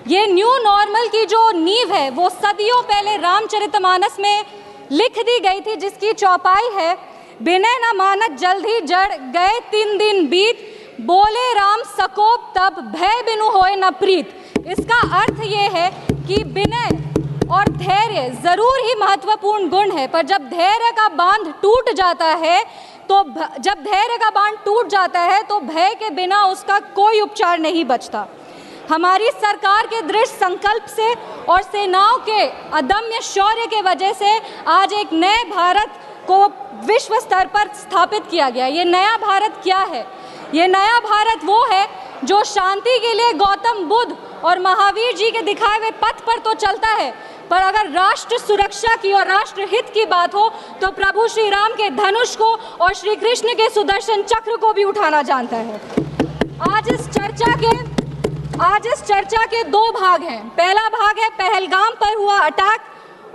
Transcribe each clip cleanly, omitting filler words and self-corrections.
ये new normal की जो नींव है वो सदियों पहले रामचरितमानस में लिख दी गई थी, जिसकी चौपाई है, बिनय न मानत जल्द ही जड़ गए 3 दिन बीत, बोले राम सकोप तब भय बिनु होए न प्रीत। इसका अर्थ ये है कि विनय और धैर्य जरूर ही महत्वपूर्ण गुण है, पर जब धैर्य का बांध टूट जाता है तो भय के बिना उसका कोई उपचार नहीं बचता। हमारी सरकार के दृढ़ संकल्प से और सेनाओं के अदम्य शौर्य के वजह से आज एक नए भारत को विश्व स्तर पर स्थापित किया गया। ये नया भारत क्या है? ये नया भारत वो है जो शांति के लिए गौतम बुद्ध और महावीर जी के दिखाए हुए पथ पर तो चलता है, पर अगर राष्ट्र सुरक्षा की और राष्ट्र हित की बात हो तो प्रभु श्री राम के धनुष को और श्री कृष्ण के सुदर्शन चक्र को भी उठाना जानता है। आज इस चर्चा के 2 भाग हैं। पहला भाग है पहलगाम पर हुआ अटैक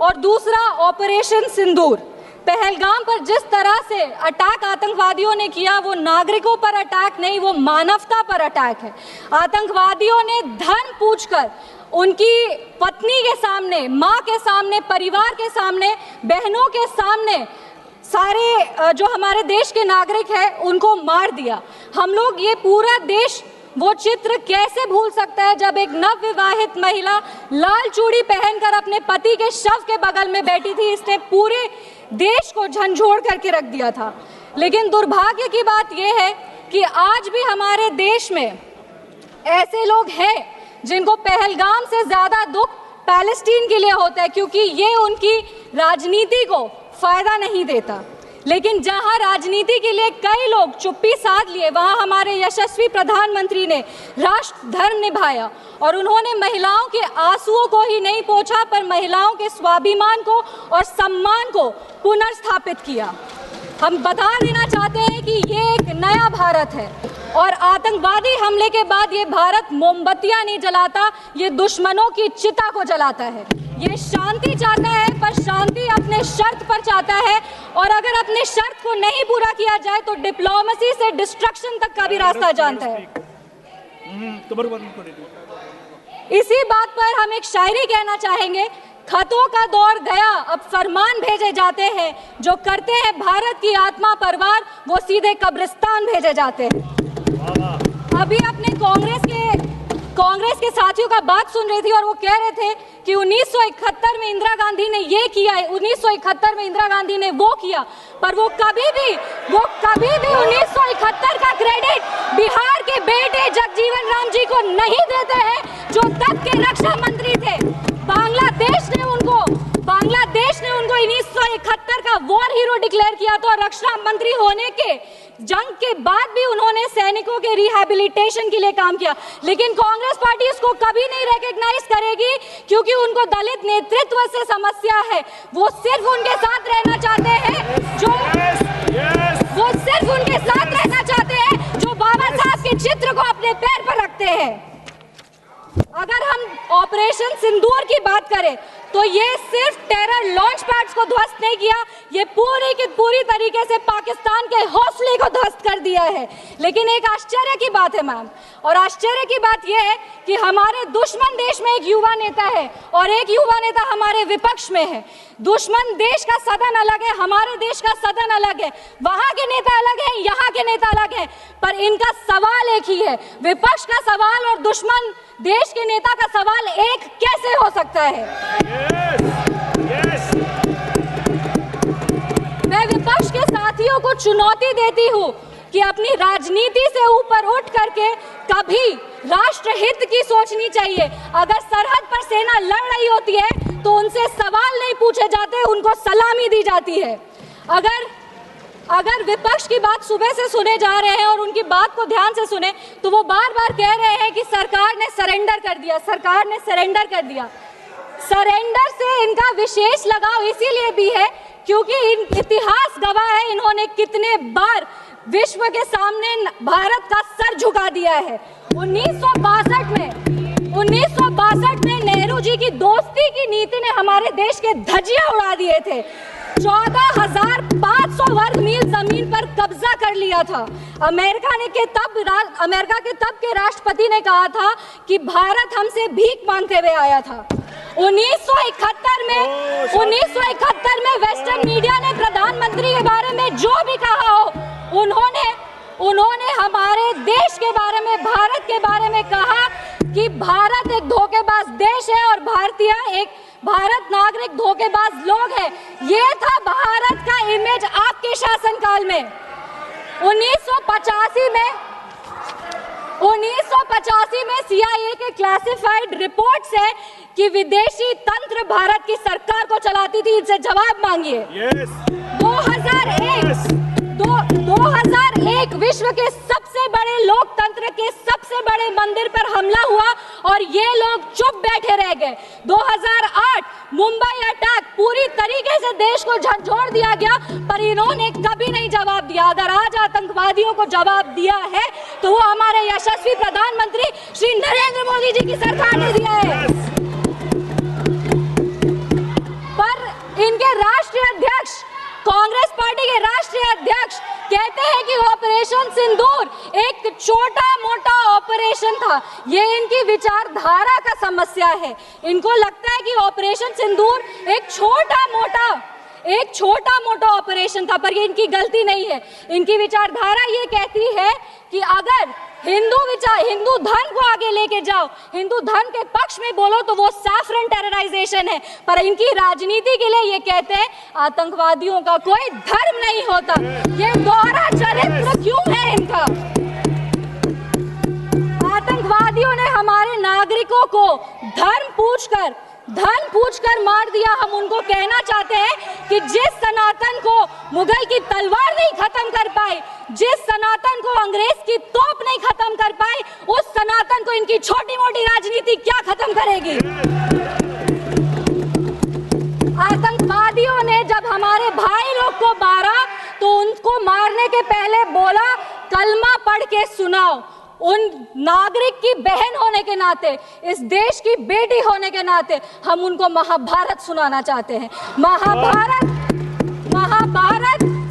और दूसरा ऑपरेशन सिंदूर। पहलगाम पर जिस तरह से अटैक आतंकवादियों ने किया वो नागरिकों पर अटैक नहीं, वो मानवता पर अटैक है। आतंकवादियों ने धन पूछकर उनकी पत्नी के सामने, माँ के सामने, परिवार के सामने, बहनों के सामने सारे जो हमारे देश के नागरिक हैं उनको मार दिया। हम लोग ये पूरा देश वो चित्र कैसे भूल सकता है जब एक नवविवाहित महिला लाल चूड़ी पहनकर अपने पति के शव के बगल में बैठी थी। इसने पूरे देश को झंझोड़ करके रख दिया था। लेकिन दुर्भाग्य की बात यह है कि आज भी हमारे देश में ऐसे लोग हैं जिनको पहलगाम से ज्यादा दुख पैलेस्टीन के लिए होता है, क्योंकि ये उनकी राजनीति को फायदा नहीं देता। लेकिन जहां राजनीति के लिए कई लोग चुप्पी साध लिए, वहां हमारे यशस्वी प्रधानमंत्री ने राष्ट्र धर्म निभाया और उन्होंने महिलाओं के आंसुओं को ही नहीं पोंछा, पर महिलाओं के स्वाभिमान को और सम्मान को पुनर्स्थापित किया। हम बता देना चाहते हैं कि ये एक नया भारत है और आतंकवादी हमले के बाद ये भारत मोमबत्तियां नहीं जलाता, ये दुश्मनों की चिता को जलाता है। ये शांति चाहता है, पर शांति अपने शर्त पर चाहता है, और अगर अपने शर्त को नहीं पूरा किया जाए तो डिप्लोमेसी से डिस्ट्रक्शन तक का भी रास्ता जानता है। इसी बात पर हम एक शायरी कहना चाहेंगे, खतों का दौर गया अब फरमान भेजे जाते हैं, जो करते हैं भारत की आत्मा परवार वो सीधे कब्रिस्तान भेजे जाते हैं। अभी अपने कांग्रेस के साथियों का बात सुन रही थी और वो कह रहे थे कि 1971 में इंदिरा गांधी ने ये किया है, 1971 में इंदिरा गांधी ने वो किया, पर वो कभी भी 1971 का क्रेडिट बिहार के बेटे जगजीवन राम जी को नहीं देते हैं, जो तब के रक्षा मंत्री थे। बांग्लादेश ने उनको 1971 का वॉर हीरो डिक्लेयर किया था, और रक्षा मंत्री होने के जंग के बाद भी उन्होंने सैनिकों के रिहैबिलिटेशन के लिए काम किया। लेकिन कांग्रेस पार्टी इसको कभी नहीं रिकॉग्नाइज करेगी, क्योंकि उनको दलित नेतृत्व से समस्या है। वो सिर्फ उनके साथ रहना चाहते हैं जो बाबा साहब के चित्र को अपने पैर पर रखते हैं। अगर हम ऑपरेशन सिंदूर की बात करें तो ये सिर्फ टेरर लॉन्च पैड्स को ध्वस्त नहीं किया, ये पूरी तरीके से पाकिस्तान के हौसले को ध्वस्त कर दिया है। लेकिन एक आश्चर्य की बात है मैम, और आश्चर्य की बात यह है कि हमारे दुश्मन देश में एक युवा नेता है और एक युवा नेता हमारे विपक्ष में है। दुश्मन देश का सदन अलग है, हमारे देश का सदन अलग है, वहां के नेता अलग है, यहाँ के नेता अलग है, पर इनका सवाल एक ही है। विपक्ष का सवाल और दुश्मन देश के नेता का सवाल एक कैसे हो सकता है? मैं विपक्ष के साथियों को चुनौती देती हूँ कि अपनी राजनीति से ऊपर उठ करके कभी राष्ट्र हित की सोचनी चाहिए। अगर सरहद पर सेना लड़ रही होती है तो उनसे सवाल नहीं पूछे जाते, उनको सलामी दी जाती है। अगर विपक्ष की बात सुबह से सुने जा रहे हैं और उनकी बात को ध्यान से सुने तो वो बार बार कह रहे हैं कि सरकार ने सरेंडर कर दिया, सरकार ने सरेंडर कर दिया। सरेंडर से इनका विशेष लगाव इसीलिए भी है क्योंकि इतिहास गवाह है इन्होंने कितने बार विश्व के सामने भारत का सर झुका दिया है। 1962 में नेहरू जी की दोस्ती की नीति ने हमारे देश के धज्जियां उड़ा दिए थे। 14,500 वर्ग मील जमीन पर कब्जा कर लिया था। अमेरिका के तब के राष्ट्रपति ने कहा था कि भारत हमसे भीख मांगते हुए आया था। 1971 में वेस्टर्न मीडिया ने प्रधानमंत्री के बारे में जो भी कहा हो, उन्होंने हमारे देश के बारे में, भारत के बारे में कहा कि भारत एक धोखेबाज देश है और भारत नागरिक धोखेबाज लोग हैं। ये था भारत का इमेज आपके शासनकाल में। 1985 में CIA के क्लासिफाइड रिपोर्ट्स है कि विदेशी तंत्र भारत की सरकार को चलाती थी। इनसे जवाब मांगिए। 2001 विश्व के सबसे बड़े लोकतंत्र के सबसे बड़े मंदिर पर हमला हुआ और ये लोग चुप बैठे रह गए। 2008 मुंबई अटैक, पूरी तरीके से देश को झकझोर दिया गया, पर इन्होंने कभी नहीं जवाब दिया। अगर आज आतंकवादियों को जवाब दिया है तो वो हमारे यशस्वी प्रधानमंत्री श्री नरेंद्र मोदी जी की सरकार ने दिया है। पर इनके राष्ट्रीय अध्यक्ष, कांग्रेस पार्टी के राष्ट्रीय अध्यक्ष कहते हैं कि ऑपरेशन सिंदूर एक छोटा मोटा ऑपरेशन था। ये इनकी विचारधारा का समस्या है। इनको लगता है कि ऑपरेशन सिंदूर एक छोटा मोटा ऑपरेशन था, पर ये इनकी गलती नहीं है। इनकी विचारधारा ये कहती है कि अगर हिंदू धन को आगे लेके जाओ, हिंदू धन के पक्ष में बोलो तो वो सैफरन टेरराइजेशन है। पर इनकी राजनीति के लिए ये कहते हैं आतंकवादियों का कोई धर्म नहीं होता। ये दोहरा चरित्र क्यों है इनका? आतंकवादियों ने हमारे नागरिकों को धन पूछकर मार दिया। हम उनको कहना चाहते हैं कि जिस सनातन को मुगल की तलवार नहीं खत्म कर पाई, जिस सनातन को अंग्रेज की तोप नहीं खत्म कर पाई, उस सनातन को इनकी छोटी मोटी राजनीति क्या खत्म करेगी? आतंकवादियों ने जब हमारे भाई लोग को मारा तो उनको मारने के पहले बोला कलमा पढ़ के सुनाओ। उन नागरिक की बहन होने के नाते, इस देश की बेटी होने के नाते हम उनको महाभारत सुनाना चाहते हैं। महाभारत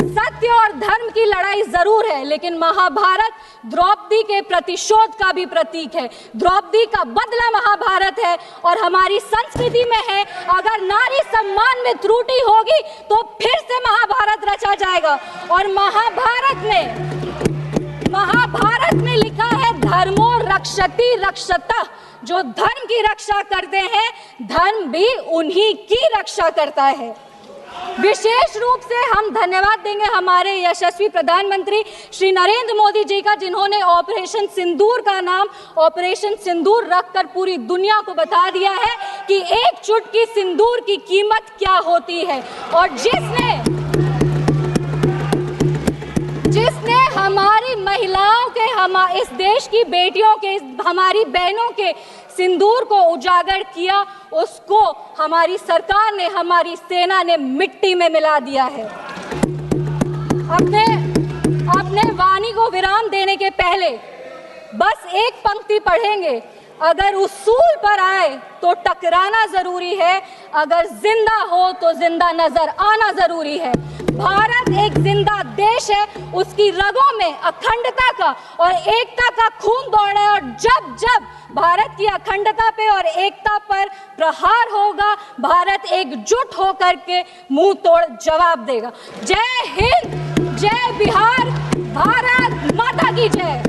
सत्य और धर्म की लड़ाई जरूर है, लेकिन महाभारत द्रौपदी के प्रतिशोध का भी प्रतीक है। द्रौपदी का बदला महाभारत है और हमारी संस्कृति में है। अगर नारी सम्मान में त्रुटि होगी तो फिर से महाभारत रचा जाएगा। और महाभारत में लिखा है धर्मो रक्षति रक्षतः। जो धर्म की रक्षा करते हैं, धर्म भी उन्हीं की रक्षा करता है। विशेष रूप से हम धन्यवाद देंगे हमारे यशस्वी प्रधानमंत्री श्री नरेंद्र मोदी जी का, जिन्होंने ऑपरेशन सिंदूर का नाम ऑपरेशन सिंदूर रखकर पूरी दुनिया को बता दिया है कि एक चुटकी सिंदूर की कीमत क्या होती है। और जिसने हमारी महिलाओं के, इस देश की बेटियों के, हमारी बहनों के सिंदूर को उजागर किया, उसको हमारी सरकार ने, हमारी सेना ने मिट्टी में मिला दिया है। अपने वाणी को विराम देने के पहले बस एक पंक्ति पढ़ेंगे। अगर उसूल पर आए तो टकराना जरूरी है, अगर जिंदा हो तो जिंदा नजर आना जरूरी है। भारत एक जिंदा देश है, उसकी रगों में अखंडता का और एकता का खून दौड़ रहा है। और जब जब भारत की अखंडता पे और एकता पर प्रहार होगा, भारत एकजुट होकर के मुंह तोड़ जवाब देगा। जय हिंद, जय बिहार, भारत माता की जय।